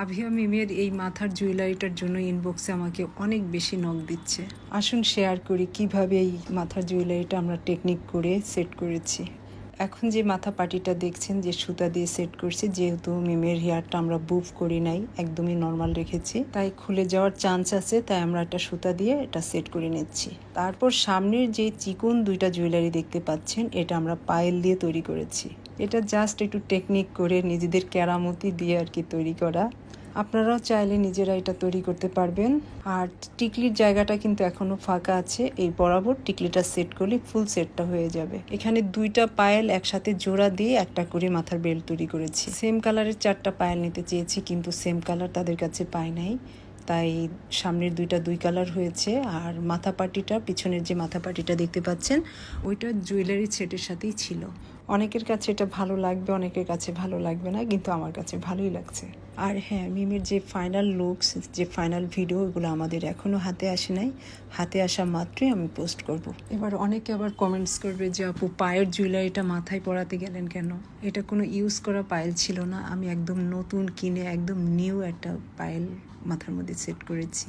আভিয়া মিমের এই মাথার জুয়েলারিটার জন্য ইনবক্সে আমাকে অনেক বেশি নক দিচ্ছে। আসুন শেয়ার করি কিভাবে এই মাথার জুয়েলারিটা আমরা টেকনিক করে সেট করেছি। এখন যে মাথা পাটিটা দেখছেন যে সুতা দিয়ে সেট করছি, যেহেতু মিমের হেয়ারটা আমরা বুফ করি নাই, একদমই নর্মাল রেখেছি, তাই খুলে যাওয়ার চান্স আছে, তাই আমরা একটা সুতা দিয়ে এটা সেট করে নিচ্ছি। তারপর সামনের যে চিকন দুইটা জুয়েলারি দেখতে পাচ্ছেন, এটা আমরা পায়েল দিয়ে তৈরি করেছি। এটা জাস্ট একটু টেকনিক করে নিজেদের কেরামতি দিয়ে আর কি তৈরি করা। আপনারাও চাইলে নিজেরা এটা তৈরি করতে পারবেন। আর টিকলির জায়গাটা কিন্তু এখনো ফাঁকা আছে, এই বরাবর টিকলিটা সেট করলে ফুল সেটটা হয়ে যাবে। এখানে দুইটা পায়েল একসাথে জোড়া দিয়ে একটা করে মাথার বেল্ট তৈরি করেছি। সেম কালারের 4টা পায়েল নিতে চেয়েছি, কিন্তু সেম কালার তাদের কাছে পাই নাই, তাই সামনের দুইটা দুই কালার হয়েছে। আর মাথা পাটিটা, পিছনের যে মাথা পাটিটা দেখতে পাচ্ছেন, ওইটা জুয়েলারি সেটের সাথেই ছিল। অনেকের কাছে এটা ভালো লাগবে, অনেকের কাছে ভালো লাগবে না, কিন্তু আমার কাছে ভালোই লাগছে। আর হ্যাঁ, মিমের যে ফাইনাল লুকস, যে ফাইনাল ভিডিও, এগুলো আমাদের এখনও হাতে আসে নাই। হাতে আসা মাত্রই আমি পোস্ট করব। এবার অনেকে আবার কমেন্টস করবে যে আপু পায়ের জুয়েলারিটা মাথায় পরাতে গেলেন কেন? এটা কোনো ইউজ করা পায়েল ছিল না, আমি একদম নতুন কিনে একদম নিউ একটা পায়েল মাথার মধ্যে সেট করেছি।